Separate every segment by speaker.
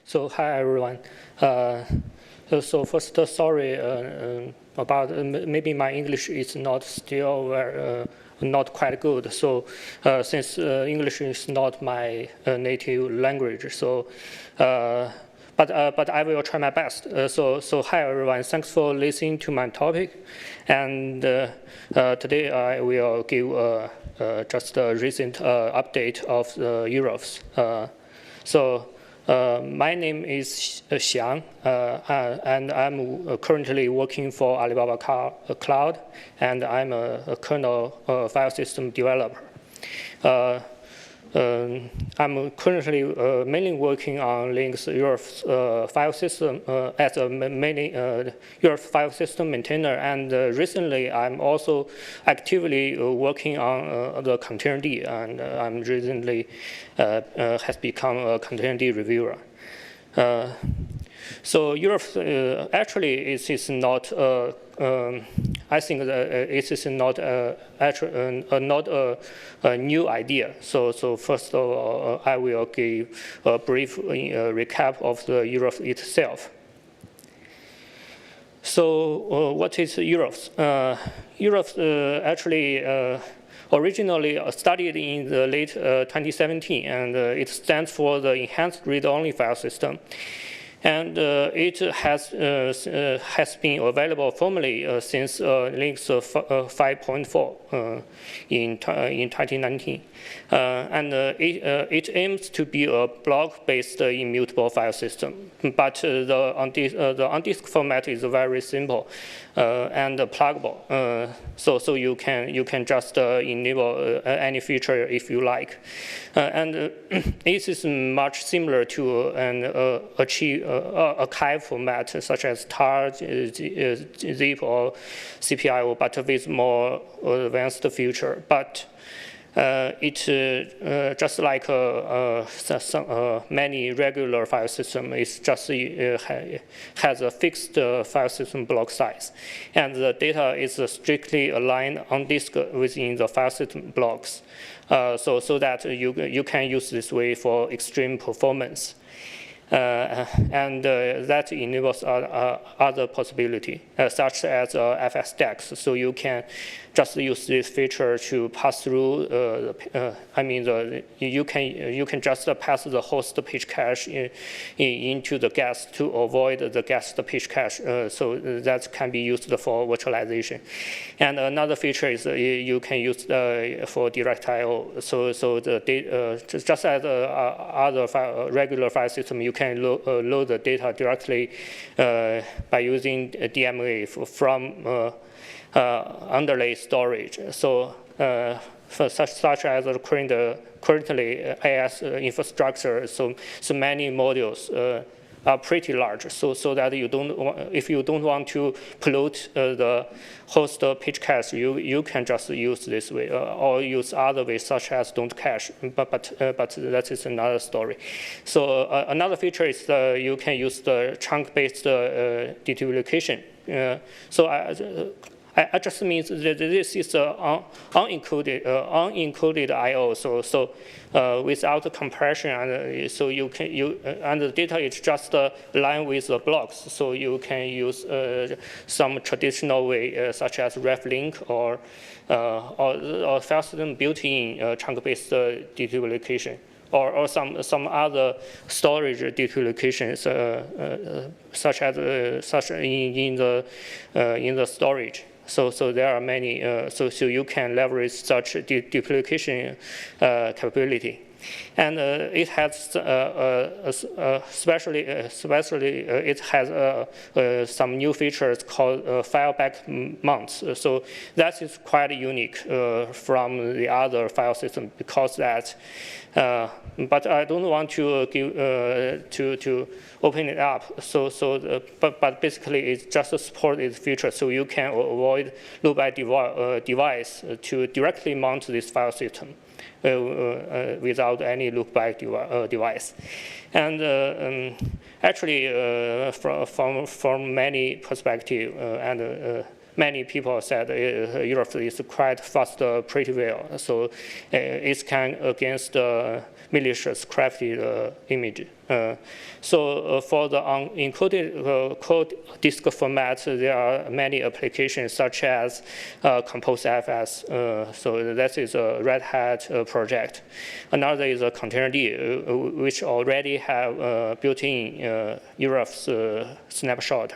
Speaker 1: So hi everyone. So first, sorry about maybe my English is not still not quite good. So since English is not my native language, so but I will try my best. So hi everyone. Thanks for listening to my topic, and today I will give just a recent update of the Erofs. My name is Xiang, and I'm currently working for Alibaba Cloud, and I'm a kernel file system developer. I'm currently mainly working on Linux Erofs file system as a Erofs file system maintainer, and recently I'm also actively working on the containerd, and I'm recently has become a containerd reviewer. So Erofs actually it is not. I think that it is not not a new idea. So first of all, I will give a brief recap of the Erofs itself. So what is Erofs? Erofs actually originally studied in the late 2017, and it stands for the Enhanced Read-Only File System. And it has been available formally since Linux 5.4 in 2019. And it aims to be a block-based immutable file system. But the on-disk format is very simple and pluggable. So you can just enable any feature if you like. And it is much similar to an archive format such as tar, zip, or CPIO, but with more advanced feature. But it just like many regular file system, it just has a fixed file system block size, and the data is strictly aligned on disk within the file system blocks, so that you can use this way for extreme performance. And that enables other possibility, such as FS stacks. So you can just use this feature to pass through. You can just pass the host page cache into the guest to avoid the guest page cache. So that can be used for virtualization. And another feature is you can use for direct I/O. So the data, just as other regular file system, you can load the data directly by using DMA from underlay storage. So such as currently AS infrastructure, so many modules are pretty large, so that if you don't want to pollute the host page cache, you can just use this way, or use other ways such as don't cache. But that is another story. So another feature is you can use the chunk-based deduplication. I just means that this is unencoded I/O. So without compression, and so and the data is just aligned with the blocks. So you can use some traditional way, such as reflink or file system built-in chunk-based deduplication, or some other storage deduplications, such in the storage. So there are many. So you can leverage such duplication capability, and it has especially it has some new features called file back mounts. So that is quite unique from the other file system, because that. But I don't want to give to open it up. But basically, it's just a supported feature, so you can avoid loop-back device to directly mount this file system without any loop-back device. And actually, from many perspectives, and many people said Erofs is quite fast pretty well. So it's kind against malicious crafted image. So for the encoded code disk format, there are many applications such as Composefs. So that is a Red Hat project. Another is a Containerd, which already have built-in Erofs snapshot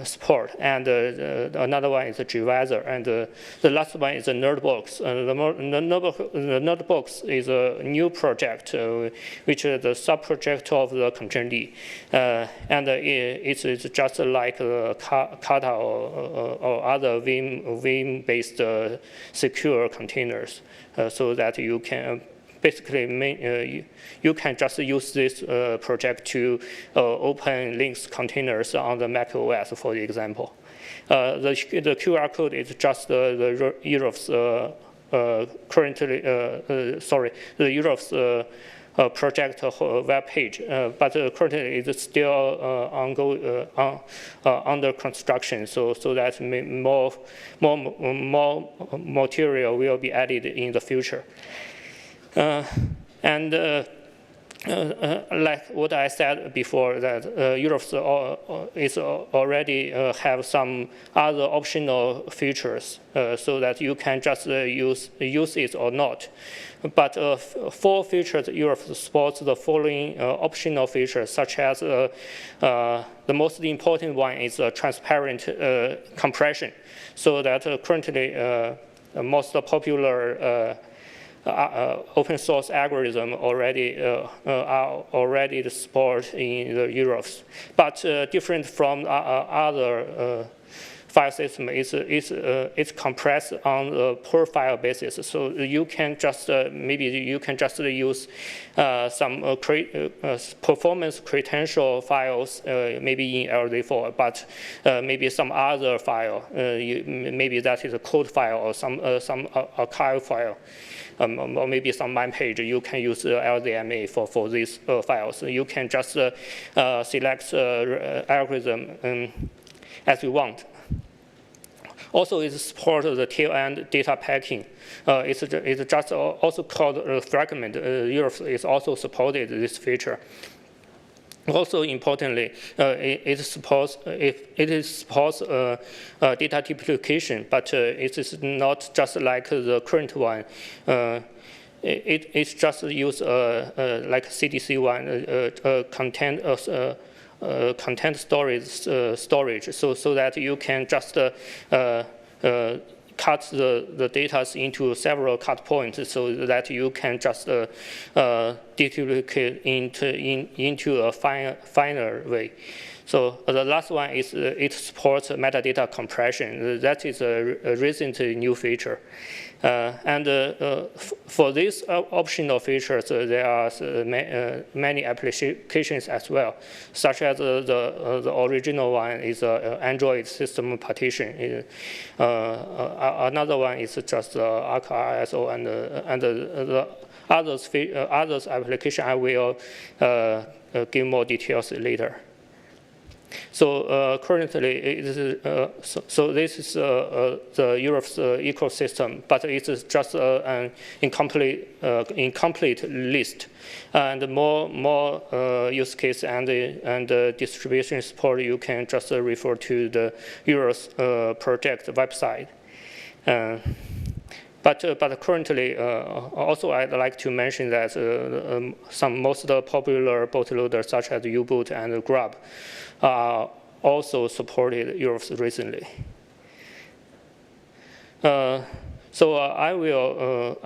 Speaker 1: support, and another one is the gVisor, and the last one is the Notebooks. The Notebooks is a new project, which is the sub-project of the Containerd, and it's just like Kata or other Vim-based secure containers, so that you can basically, you can just use this project to open Linux containers on the Mac OS, for example. The QR code is just the Erofs the Erofs project web page, but currently it's still under construction, so that more material will be added in the future. Like what I said before, that Erofs is already have some other optional features, so that you can just use it or not. But for features, Erofs supports the following optional features, such as the most important one is transparent compression, so that currently most popular open source algorithm already are already supported in the Erofs, but different from other file system, it's compressed on a per file basis. So you can just maybe you can just use some performance credential files, maybe in LD4, but maybe some other file, maybe that is a code file or some archive file. Or maybe some MIME page, you can use LZMA for these files. You can just select algorithm as you want. Also, it supports the tail-end data packing. It's just also called fragment. Erofs is also supported this feature. Also importantly, it supports data duplication, but it is not just like the current one. It's just use like CDC one content storage, so that you can just cut the data into several cut points, so that you can just deduplicate into a finer way. So the last one is it supports metadata compression. That is a recent new feature. For these optional features, there are many applications as well, such as the original one is Android system partition. Another one is just ArcRSO, and the others application I will give more details later. So currently, it is, so this is the Erofs ecosystem, but it is just an incomplete list, and more use case and distribution support. You can just refer to the Erofs project website. But currently, also I'd like to mention that some most popular bootloaders such as U-Boot and Grub also supported Erofs recently. So I will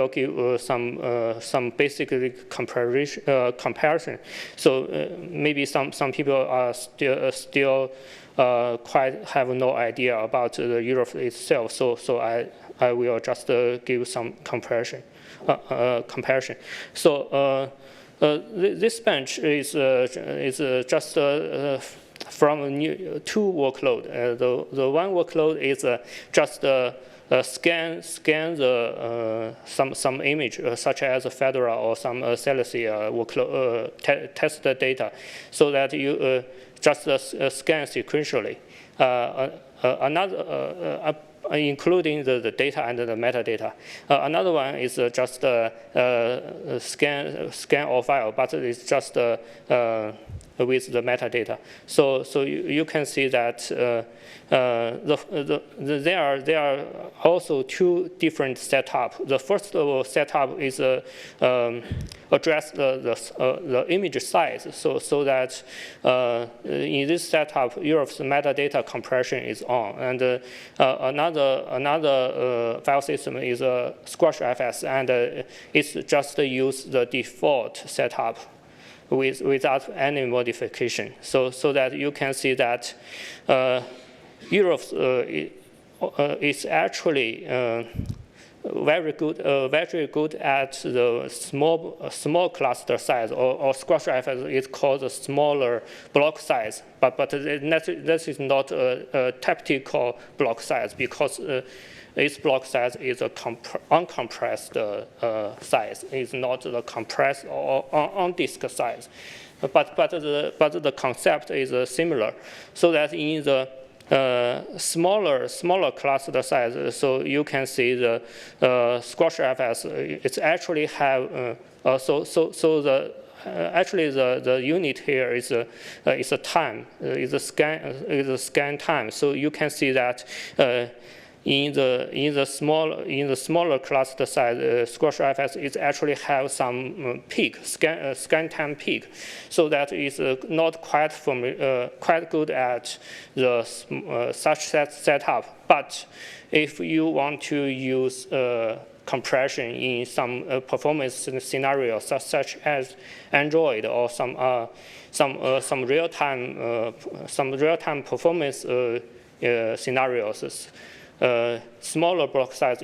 Speaker 1: give some basic comparison. So maybe some people are still quite have no idea about the Erofs itself. So I will just give some comparison. So this bench is just from two workload. The one workload is just scan the some image such as Fedora or some Celestia workload test the data, so that you just scan sequentially. including the data and the metadata. Another one is just scan all file, but it's just with the metadata. So you can see that there are also two different setups. The first setup is address the image size, so that in this setup, Erofs metadata compression is on, and another file system is SquashFS, and it's just use the default setup without any modification, so that you can see that Erofs is actually very good at the small cluster size, or SquashFS is called the smaller block size. But that is not a typical block size, because its block size is a uncompressed size. It's not the compressed or on-disk size. But the concept is similar, so that in the smaller cluster size, so you can see the SquashFS. It's actually have actually the unit here is a time, is a scan time. So you can see that in the smaller cluster size, SquashFS is actually have some peak, scan time peak, so that is not quite good at the such setup. But if you want to use compression in some performance scenarios, such as Android or some real-time performance scenarios, smaller block size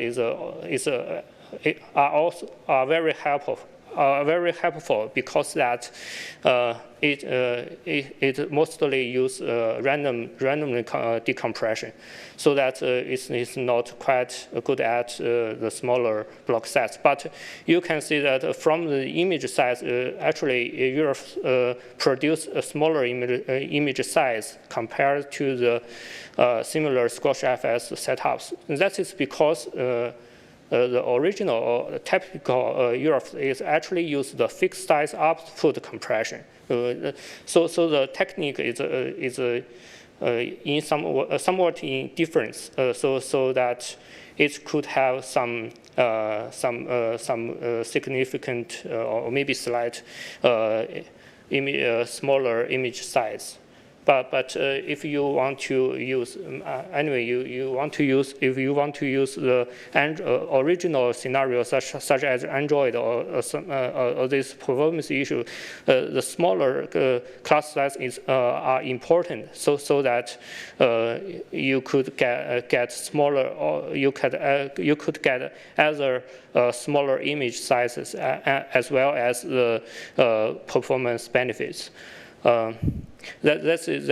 Speaker 1: are very helpful because that it mostly use random decompression, so that it's not quite good at the smaller block size. But you can see that from the image size, actually Erofs produce a smaller image size compared to the similar SquashFS setups. And that is because the original or typical Erofs is actually use the fixed size output compression. So the technique is in somewhat in difference, so that it could have some significant or maybe slight smaller image size. But if you want to use anyway, if you want to use the original scenario such as Android or this performance issue, the smaller class size are important, so that you could get smaller, or you could get other smaller image sizes as well as the performance benefits. This is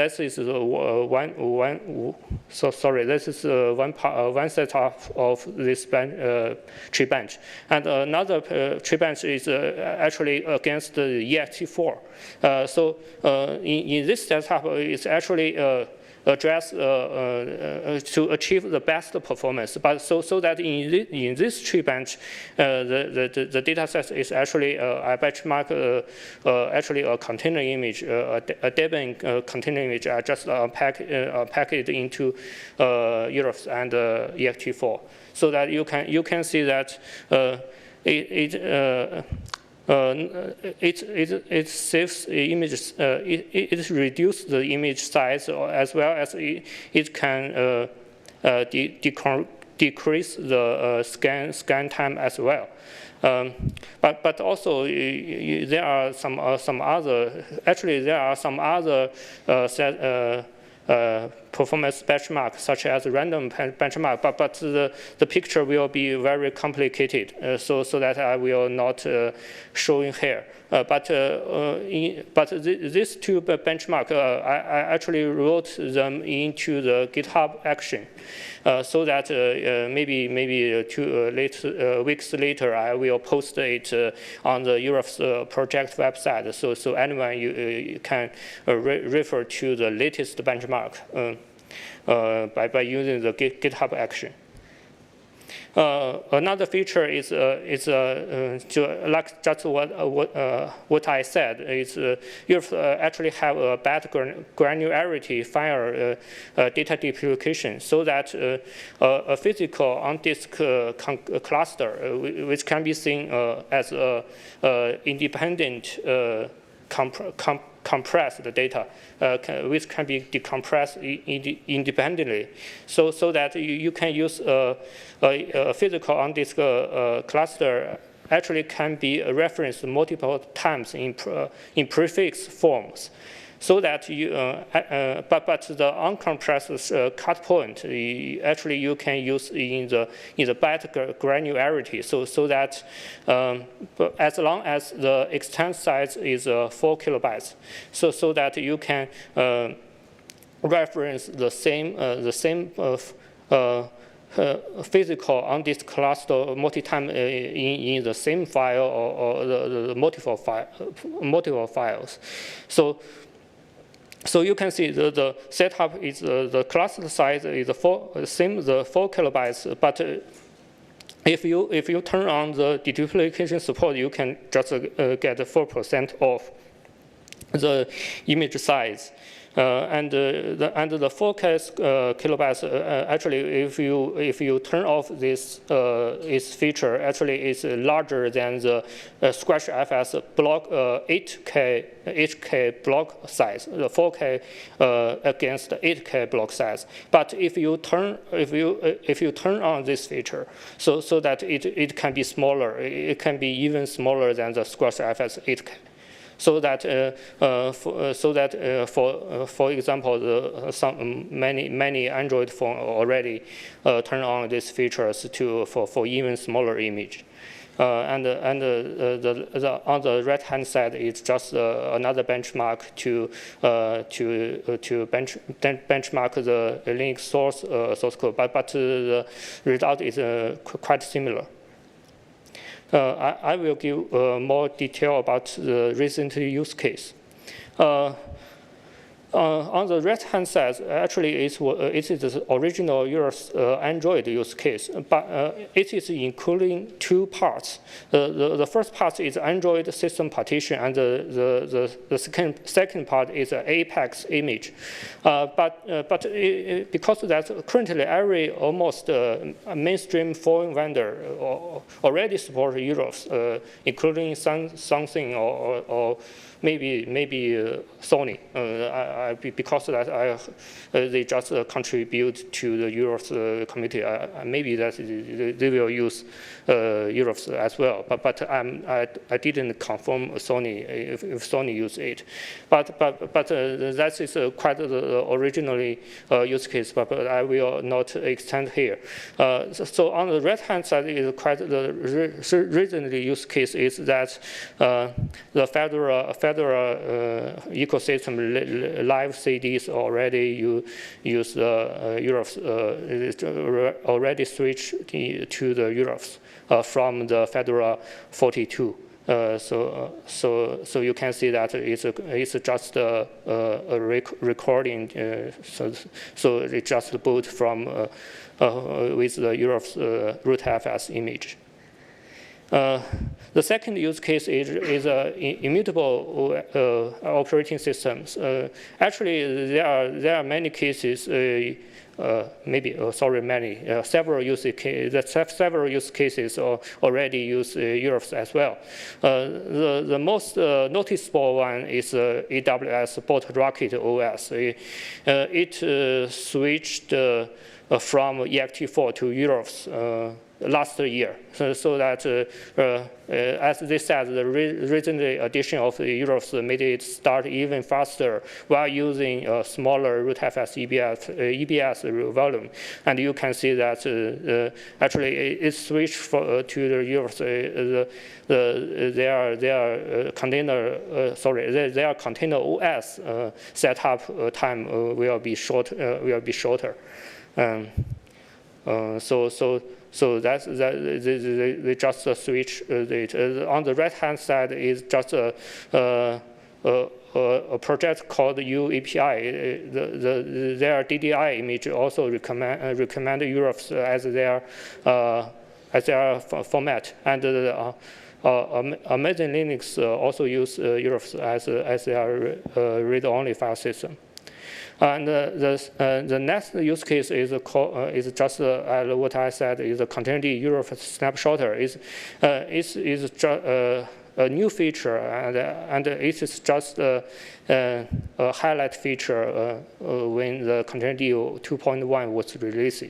Speaker 1: one set of this tree bench, and another tree bench is actually against the ext4. So in this setup, it's actually address to achieve the best performance. But so that in this tree bench, the data set is actually I benchmark actually a container image, a Debian container image. I just pack it into Erofs and ext4, so that you can see that it saves images. It reduces the image size, as well as it can decrease the scan time as well. But also there are some other. Actually, there are some other performance benchmark, such as random benchmark, but the picture will be very complicated, so that I will not showing here. But these two benchmark, I actually wrote them into the GitHub action, so that maybe 2 weeks later I will post it on the Erofs project website, so anyone you can refer to the latest benchmark. by using the GitHub action. Another feature is like just what I said is you actually have a bad granularity file data duplication, so that a physical on-disk cluster, which can be seen as independent compressed data, which can be decompressed independently, so that you can use a physical on-disk cluster actually can be referenced multiple times in prefix forms, so that you but the uncompressed cut point actually you can use in the byte granularity, so that as long as the extent size is 4 kilobytes, so that you can reference the same physical on-disk cluster multi-time in the same file or the multiple files. So you can see the setup is the cluster size is the 4 kilobytes, but if you turn on the deduplication support, you can just get 4% of the image size. And the 4 kilobytes actually, if you turn off this feature, actually is larger than the ScratchFS block 8K block size, the 4K against the 8K block size. But if you turn on this feature, so that it can be smaller, it can be even smaller than the ScratchFS 8K. So that for example, many Android phones already turn on these features for even smaller image. On the right hand side, it's just another benchmark to benchmark the Linux source code, but the result is quite similar. I will give more detail about the recent use case. On the right-hand side, actually, it is the original Erofs Android use case, but it is including 2 parts. The first part is Android system partition, and the second part is an Apex image. Because that currently every almost mainstream phone vendor already supports Erofs, including something or maybe Sony, because that they just contribute to the Erofs community. Maybe that they will use Erofs as well. But I didn't confirm Sony if Sony use it. But that is quite the originally use case. But I will not extend here. So on the right hand side is quite the recently use case is that the federal ecosystem live CDs already use Erofs, already switched to the Erofs from the federal 42. So you can see that it's just a recording. So it just boot from with the Erofs rootfs image. The second use case is immutable operating systems. Actually, there are many cases. Several use cases already use Erofs as well. The most noticeable one is AWS Bootstrap OS. It switched from ext4 to Erofs last year, so that as they said, the recent addition of Erofs made it start even faster while using a smaller rootfs EBS volume. And you can see that actually it switched to the Erofs. Their container OS setup time will be shorter. So that's they just switch it. On the right hand side is just a project called UAPI. Their DDI image also recommend Erofs as their format, and Amazon Linux also use Erofs as their read-only file system. And the next use case is just what I said, is a containerd Erofs snapshotter. Is a new feature, and it is just a highlight feature when the containerd 2.1 was released.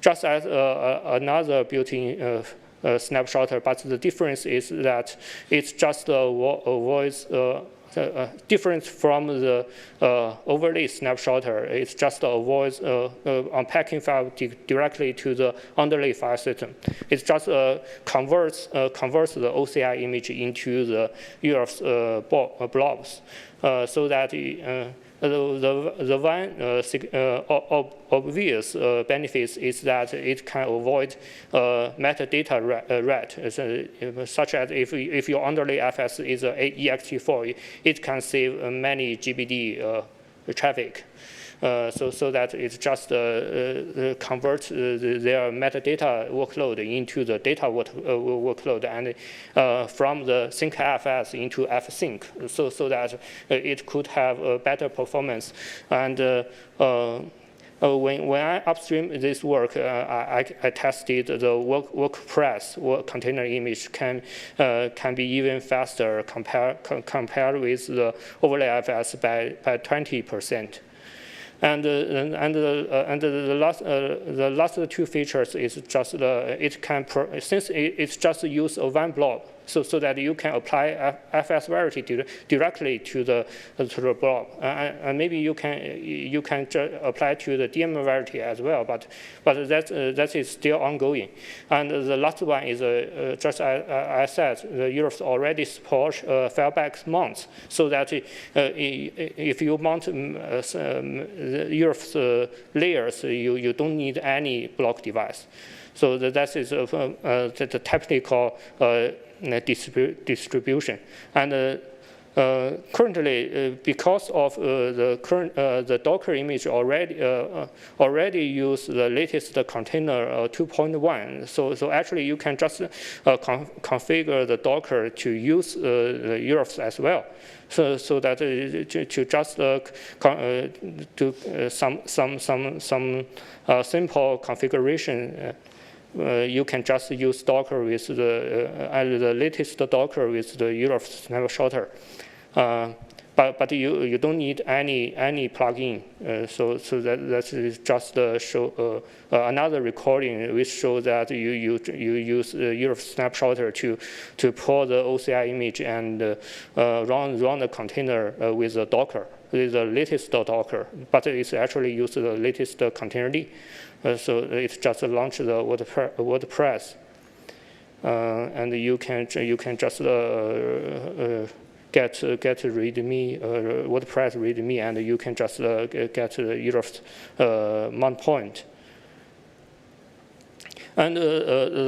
Speaker 1: Just as another built-in snapshotter, but the difference is that it's just avoids different from the overlay snapshotter. It just avoids unpacking file directly to the underlay file system. It just converts the OCI image into the Erofs blobs, so that the one obvious benefits is that it can avoid metadata read, such as if your underlay FS is ext4, it can save many GBD traffic. So that it just converts their metadata workload into the data workload, and from the sync FS into fsync, so that it could have a better performance. And when I upstream this work, I tested the WordPress container image can be even faster compared with the overlay FS by 20%. And the last two features is just it can since it's just use of one blob, so that you can apply FS variety directly to the blob, and maybe you can apply to the DM variety as well, but that is still ongoing. And the last one is just as I said, the Erofs already support fileback mounts, so that if you mount Erofs layers, you don't need any block device. So that is the technical distribution. And currently, because of the Docker image already use the latest container 2.1, so actually you can just configure the Docker to use the Erofs as well. So that to just do some simple configuration. You can just use Docker with the latest Docker with the Erofs snapshotter, but you don't need any plugin. So that is just show another recording which shows that you use Erofs snapshotter to pull the OCI image and run the container with the Docker, with the latest Docker, but it's actually used the latest containerd. So it's just launch the WordPress, and you can just get README, WordPress README, and you can just get Erofs mount point. And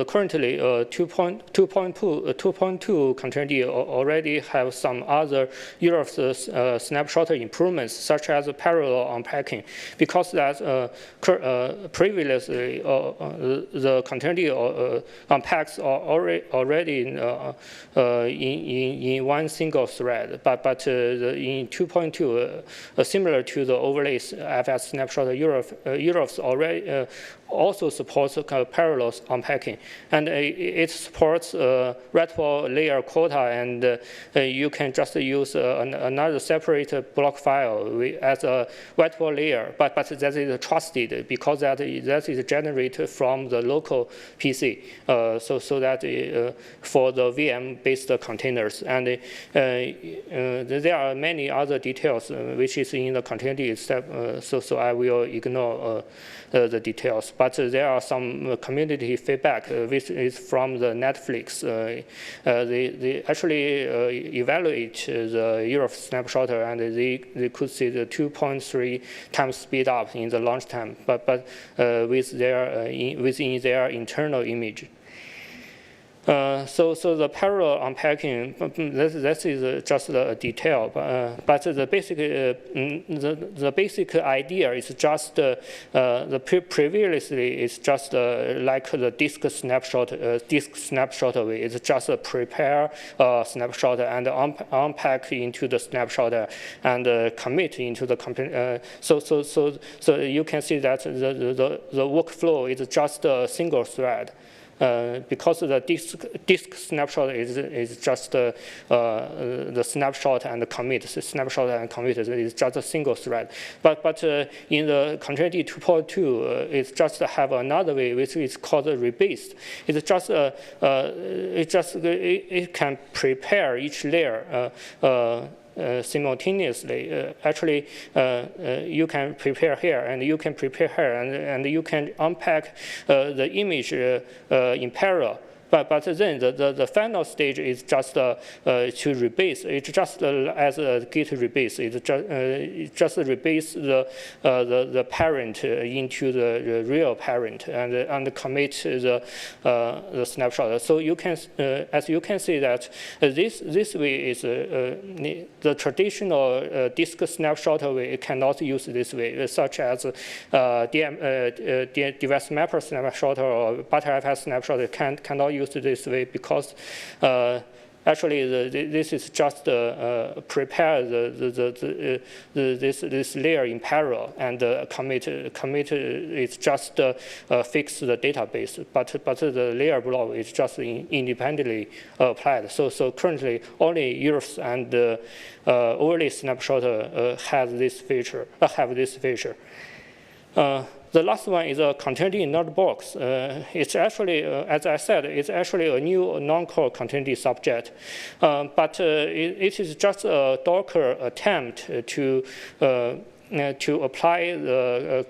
Speaker 1: currently, 2.2 containerd already have some other Erofs snapshotter improvements, such as parallel unpacking, because that previously the containerd unpacks already in one single thread, but in 2.2, similar to the overlays FS snapshotter, Erofs already also supports parallel unpacking, and it supports RHEL layer quota, and you can just use another separate block file as a RHEL layer, but that is trusted because that is generated from the local PC, so that for the VM-based containers, and there are many other details which is in the containerd step, so I will ignore the details. But there are some community feedback, which is from the Netflix. They actually evaluate the Erofs snapshotter, and they could see the 2.3 times speed up in the launch time, but with within their internal image. So the parallel unpacking, this is just a detail, but the basic idea is just previously is just like the disk snapshot way. It's just prepare a snapshot and unpack into the snapshot and commit into the so you can see that the workflow is just a single thread. Because the disk snapshot is just the snapshot and the commit. The snapshot and commit is just a single thread. But in the Continuity 2.2, it's just have another way, which is called rebased. It's just it can prepare each layer. Simultaneously. Actually, you can prepare here and you can prepare here and you can unpack the image in parallel. But then the final stage is just to rebase. It's just as a git rebase. It's just rebase the parent into the real parent and commit the snapshot. So you can, as you can see that this way is the traditional disk snapshot way. It cannot use this way, such as device mapper snapshot or ButterFS snapshot cannot use this way because actually this is just prepare this layer in parallel and commit is just fix the database, but the layer block is just independently applied. So currently only Erofs and overlay snapshot have this feature. The last one is a continuity notebox. It's actually, as I said, it's actually a new non-core continuity subject. But it is just a Docker attempt to apply the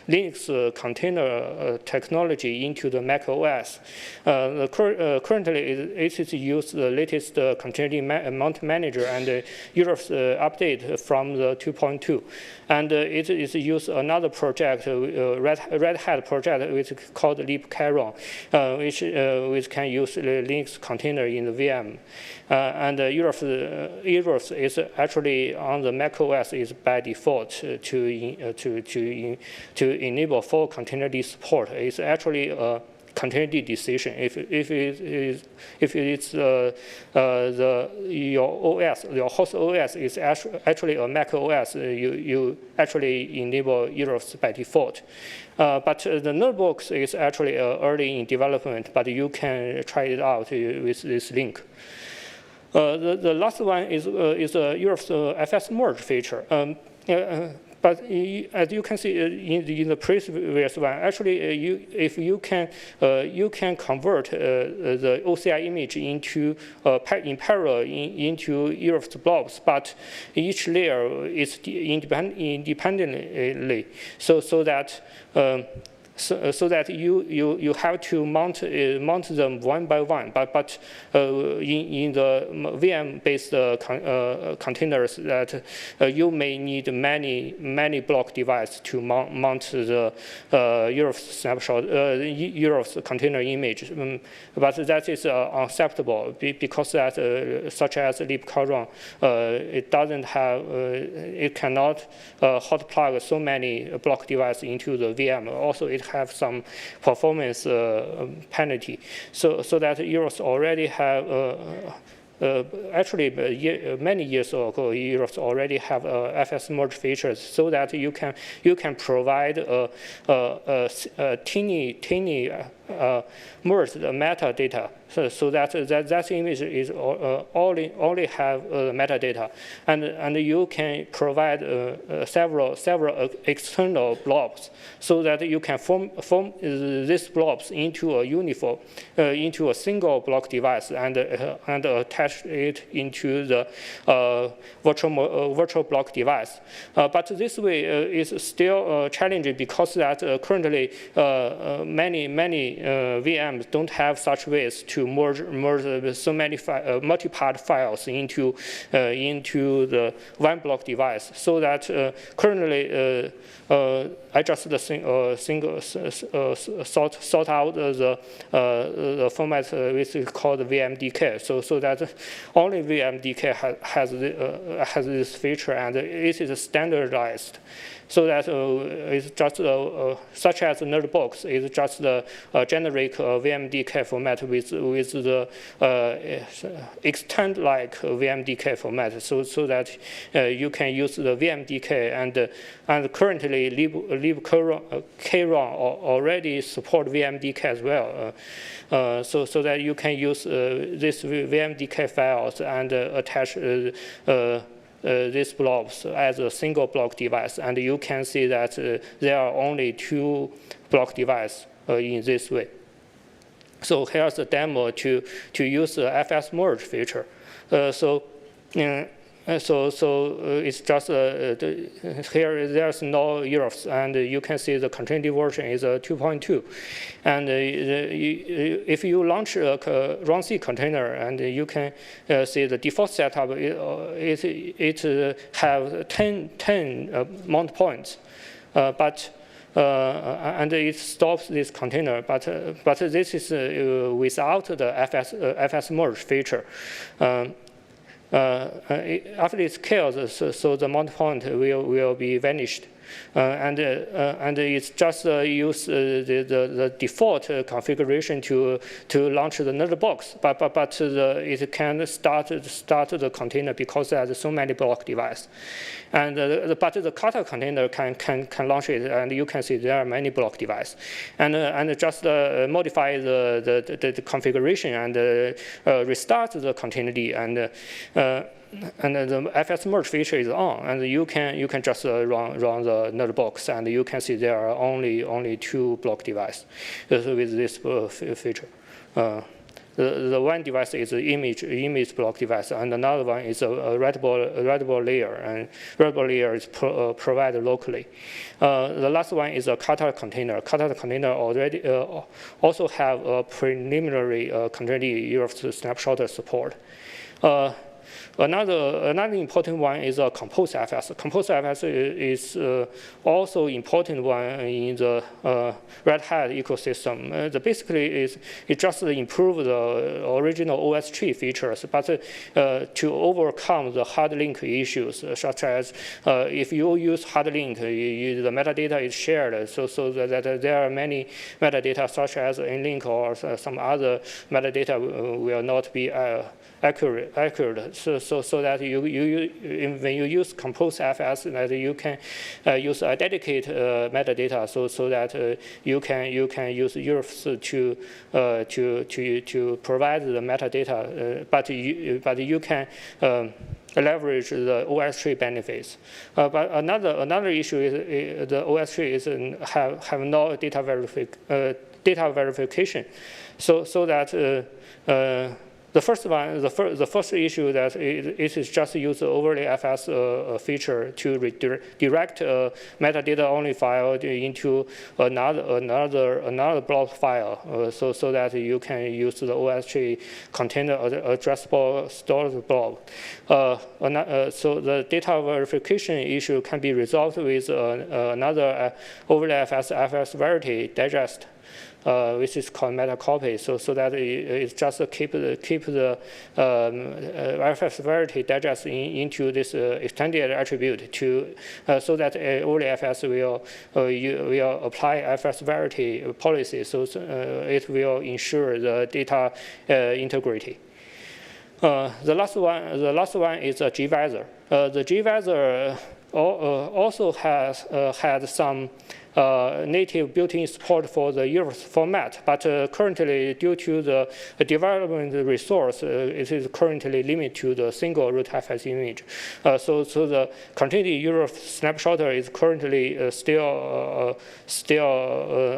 Speaker 1: Linux container technology into the Mac OS. Currently, it is used the latest continuity mount manager and Erofs update from the 2.2. And it is used another project, Red Hat project, which is called libcaron, which can use the Linux container in the VM. And Erofs is actually on the Mac OS is by default to enable full containerd support. It's actually a containerd decision. If it's your OS, your host OS is actually a Mac OS, you actually enable Erofs by default. But the notebooks is actually early in development, but you can try it out with this link. The last one is Erofs FS merge feature. But as you can see in the previous one, actually, if you can convert the OCI image into in parallel into Erofs blobs, but each layer is independently, so that. So that you have to mount them one by one, but in the VM-based containers that you may need many block devices to mount the Erofs snapshot, Erofs container image. But that is unacceptable because that such as libcaron, it doesn't have, it cannot hot plug so many block devices into the VM. Also, it have some performance penalty, so that Erofs already have actually many years ago Erofs already have FS merge features, so that you can provide a teeny merge the metadata, so that image is only have metadata, and you can provide several external blobs, so that you can form these blobs into a uniform, into a single block device, and attach it into the virtual block device. But this way is still challenging because that currently many VMs don't have such ways to merge so many multi-part files into the one block device. So that currently I just sort out the format which is called VMDK. So that only VMDK has this feature, and it is standardized. So that it's just such as Nerdbox is just the generic VMDK format with the extend like VMDK format. So that you can use the VMDK, and currently libkron already support VMDK as well. So that you can use this VMDK files and attach these blobs as a single block device, and you can see that there are only 2 block devices in this way. So here's a demo to use the FS merge feature. So it's just here there's no Erofs, and you can see the contained version is 2.2. And if you launch a runC container, and you can see the default setup, it have 10 mount points, and it stops this container. But this is without the FS merge feature. After it scales, so the mount point will be vanished. And it's just use the default configuration to launch the Nerdbox, but it can start the container because there's so many block devices, and but the Kata container can launch it, and you can see there are many block devices, and just modify the configuration and restart the container, and the FS merge feature is on, and you can just run the Nerdbox, and you can see there are only 2 block devices with this feature. The one device is an image block device, and another one is a readable layer, and readable layer is provided locally. The last one is a Kata container. Kata container already also have a preliminary contained Erofs snapshotter support. Another important one is a Composefs. Composefs is also important one in the Red Hat ecosystem. Basically, it just improve the original OS tree features, but to overcome the hard link issues, such as if you use hard link, the metadata is shared, so that there are many metadata, such as in link or some other metadata will not be accurate. So that when you use Composefs, that you can use a dedicated metadata, so that you can use Erofs to provide the metadata, but you can leverage the OS tree benefits. But another issue is the OS tree have no data verification, so that the first issue that it is just use the overlay FS feature to redirect a metadata only file into another block file, so that you can use the OS tree container addressable storage blob. So the data verification issue can be resolved with another overlay FS verity digest, which is called metacopy, so that it just keep the FS verity digest into this extended attribute so that only FS will apply FS verity policy, so it will ensure the data integrity. The last one is a gVisor. The gVisor also has had some native built-in support for the Erofs format, but currently, due to the development resource, it is currently limited to the single root FS image. So the contained Erofs snapshotter is currently still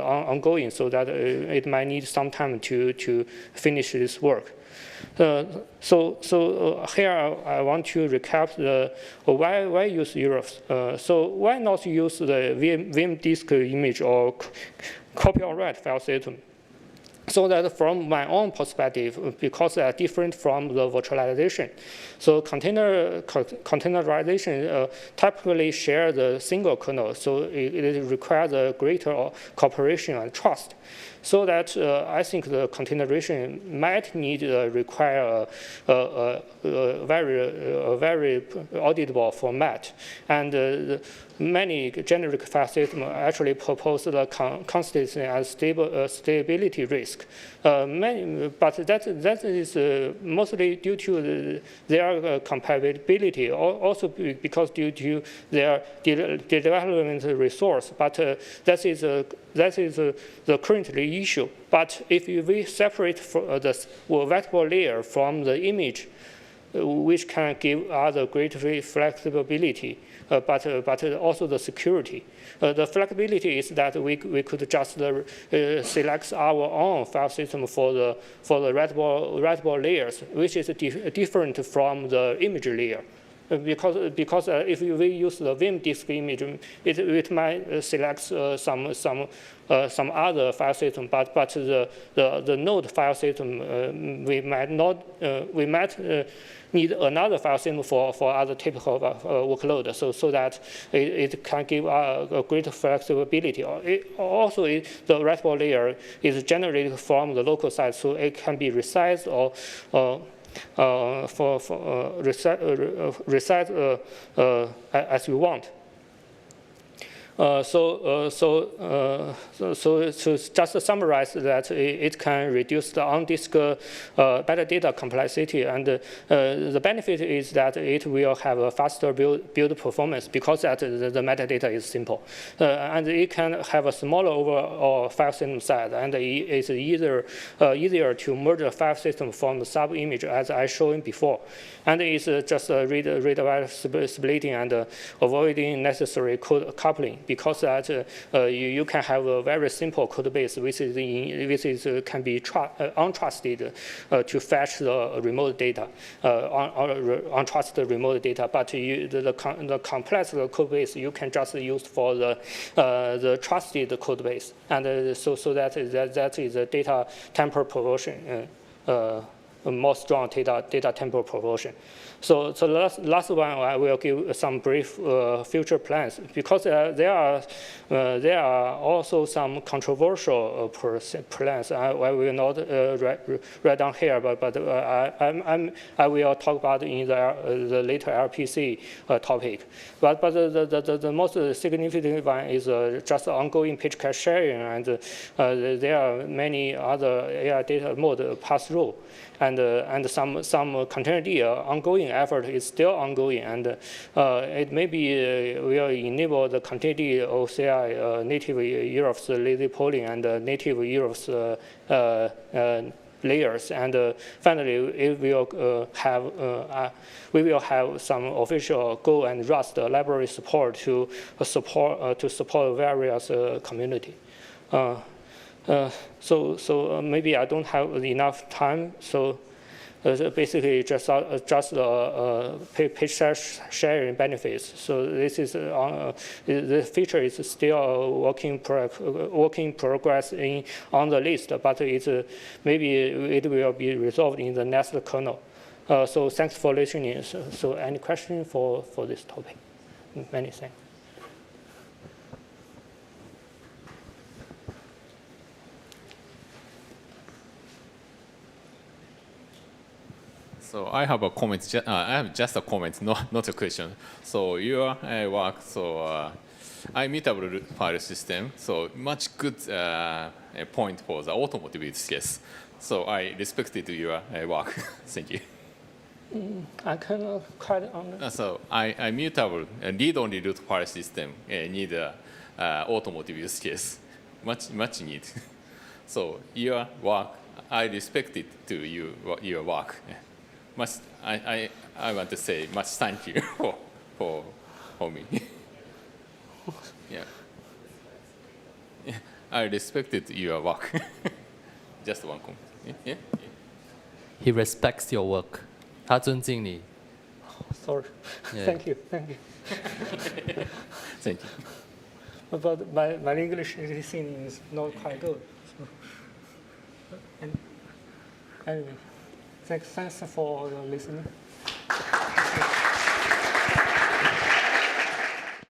Speaker 1: ongoing, so that it might need some time to finish this work. So here I want to recap why use Erofs. So why not use the Vim disk image or copy on write file system? So that from my own perspective, because they are different from the virtualization, so containerization typically share the single kernel, so it requires a greater cooperation and trust. So that I think the containerization might need require a very auditable format, and many generic file systems actually propose the consistency and stability risk. But that is mostly due to their compatibility, also because due to their development resource. But that is the currently issue. But if we separate the vector layer from the image, which can give other great flexibility, but also the security. The flexibility is that we could just select our own file system for the writable layers, which is different from the image layer. Because if we use the Vim disk image, it might select some other file system, but the node file system we might need another file system for other typical workload, so that it can give a greater flexibility. Also, the writable layer is generated from the local side, so it can be resized or resize as you want. So just to summarize that it can reduce the on-disk metadata complexity, and the benefit is that it will have a faster build performance because that the metadata is simple, and it can have a smaller overall file system size, and it's easier to merge the file system from the sub-image as I showed before, and it's just read-write splitting and avoiding necessary code coupling. Because that you can have a very simple code base, which can be untrusted to fetch the remote data, untrusted remote data. But the complex code base you can just use for the trusted code base, and so that is the data temporal proportion. More strong data temporal proportion. So the last one, I will give some brief future plans, because there are also some controversial plans. I will not write down here, but I will talk about in the later RPC topic. But the most significant one is just ongoing page cache sharing, and there are many other AI data mode pass-through. And some containerd ongoing effort is still ongoing, and it maybe will enable the containerd OCI native Erofs lazy polling and native Erofs layers, and finally we will have some official Go and Rust library support to support various community. So maybe I don't have enough time. So basically just page sharing benefits. So this is the feature is still working progress on the list, but maybe it will be resolved in the next kernel. So thanks for listening. So any question for this topic? Many thanks.
Speaker 2: So I have a comment. I have just a comment, not a question. So your work, so immutable file system, so much good point for the automotive use case. So I respected your work. Thank you.
Speaker 1: I cannot quite understand.
Speaker 2: So immutable read-only root file system need automotive use case. Much need. So your work, I respected to your work. I want to say much thank you for me. Yeah. I respected your work. Just one comment. Yeah?
Speaker 3: He respects your work. 他尊敬你。
Speaker 1: Sorry.
Speaker 3: Yeah.
Speaker 1: Thank you.
Speaker 2: Thank you.
Speaker 1: But my English listening is not quite good. So. Anyway, thanks for listening.